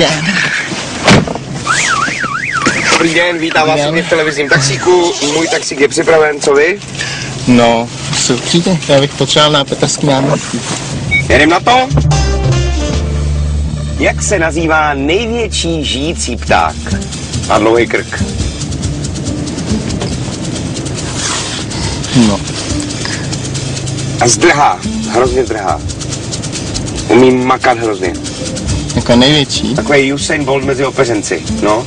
den. Dobrý den, vítám vás v televizním taxíku. Můj taxík je připraven, co vy? No, určitě, já bych potřeboval na Petrský náměstí. Jedem na to? Jak se nazývá největší žijící pták? Má dlouhý krk. No. A zdrhá, hrozně zdrhá. Umí makat hrozně. Jako největší? Takový Usain Bolt mezi opeřenci, no.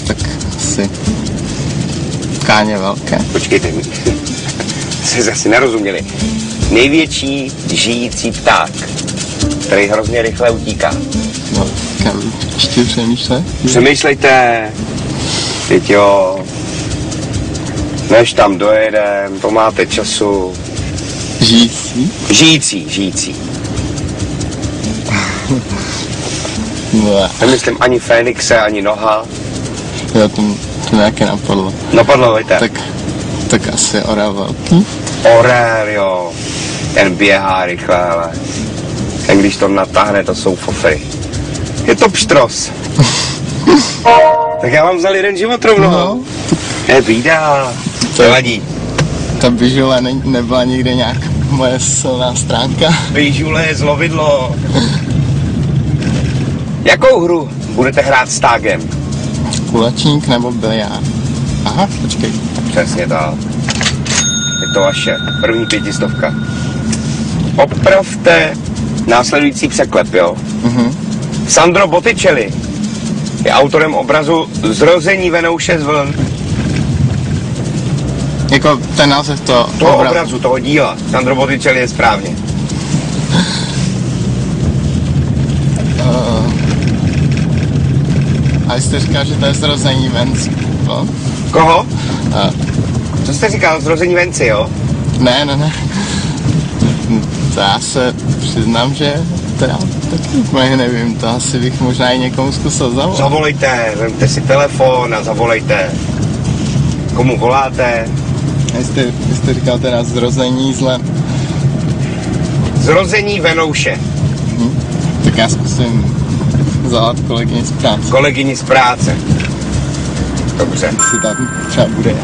Tak asi Káně velké. Počkejte, se zase nerozuměli. Největší žijící pták, který hrozně rychle utíká. No, kam ještě přemýšlej? Přemýšlejte, teď jo, než tam dojedem, to máte času. Žijící? Žijící. No. Nemyslím ani Fénixe, ani noha. Jo, to nějaké napadlo. Napadlo, víte? Tak asi orel velký. Orel, jo. Ten běhá rychle, ale ten když to natáhne, to jsou fofry. Je to pštros. Tak já vám vzal jeden život rovnou. No. Bída. Nevadí. Ta bižule nebyla nikde nějak moje silná stránka. Bižule je zlovidlo. Jakou hru budete hrát s tágem? Kulečník nebo biliard? Aha, počkej. Přesně tak. Je to vaše první 500. Opravte následující překlep, jo? Sandro Botticelli je autorem obrazu Zrození Venouše z vln. Jako ten název toho obrazu, toho díla. Sandro Botticelli je správně. A jste říkal, že to je Zrození Venci, jo? Koho? Co jste říkal? Zrození Venci, jo? Ne. To já se přiznám, že teda taky úplně nevím, to asi bych možná i někomu zkusil zavolat. Zavolejte, vemte si telefon a zavolejte. Komu voláte? Jste říkal teda Zrození zle. Zrození Venouše. Tak já zkusím zavolat kolegyni z práce. Kolegyni z práce. Dobře. Si tam třeba bude.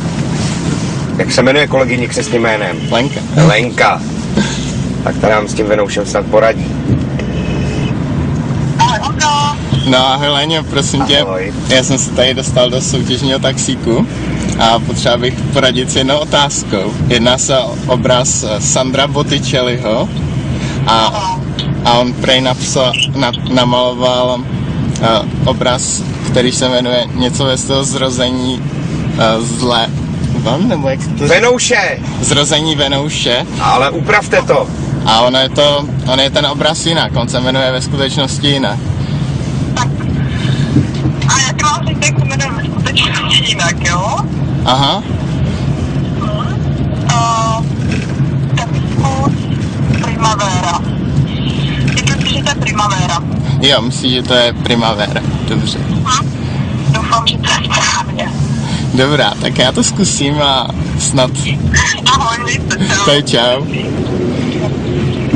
Jak se jmenuje kolegyni křestním jménem? Lenka. Lenka. Tak ta nám s tím Venoušem snad poradí. No ahoj Léně, prosím tě, já jsem se tady dostal do soutěžního taxíku a potřeba bych poradit s jednou otázkou. Jedná se o obraz Sandra Botticelliho a on prej namaloval obraz, který se jmenuje něco ve stylu Zrození zle. Vám, nebo jak to Venouše! Zrození Venouše. Ale upravte to. A on je ten obraz jinak, on se jmenuje ve skutečnosti jinak. A jak vám řekne, jak se jmenuje ve skutečnosti jinak, jo? Aha. Tak Primavera. Je to Primavera. Jo, myslím, že to je Primavera. Dobře. Doufám, že to je správně. Dobrá, tak já to zkusím a snad... Ahoj, víte, čau. To je čau.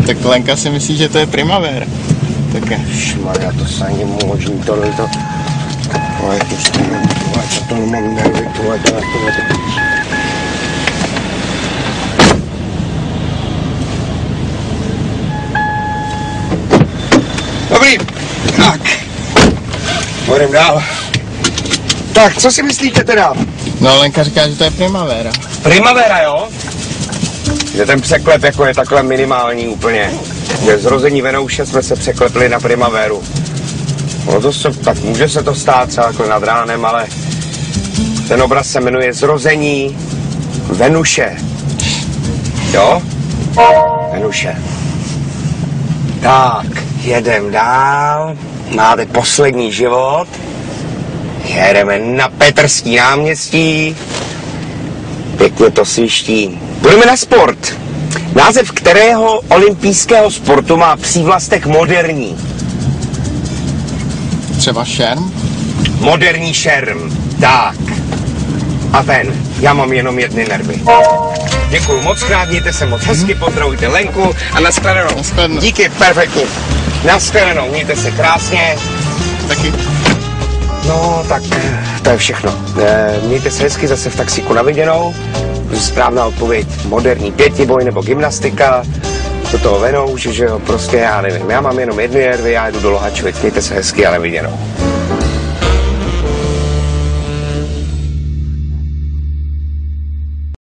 Tak Lenka si myslí, že to je Primavera. Tak je. Šmarja, to se ani možný, tohleto. Ale to nemám nervy, tohleto. Dobrý, tak. Půjdem dál. Tak, co si myslíte teda? No, Lenka říká, že to je Primavera. Primavera, jo? Že ten překlep jako je takhle minimální úplně. Že Zrození Venouše jsme se překlepli na Primaveru. No to se, tak může se to stát třeba jako nad ránem, ale ten obraz se jmenuje Zrození Venuše. Jo? Venuše. Tak, jedem dál. Máte poslední život. Jedeme na Petrský náměstí. Pěkně to sviští. Budeme na sport. Název kterého olympijského sportu má přívlastek moderní? Třeba šerm? Moderní šerm. Tak. A ten. Já mám jenom jedny nervy. Děkuju moc krát, mějte se moc hezky, pozdravujte Lenku a nashledanou. Nashledanou. Díky, perfektně. Nashledanou, mějte se krásně. taky. No, tak to je všechno. Mějte se hezky zase v taxíku na viděnou. Správná odpověď, moderní pětiboj nebo gymnastika. Do toho venouš, že jo, prostě já nevím. Já mám jenom jednu jervy, já jdu do Lohačovic. Mějte se hezky a na viděnou.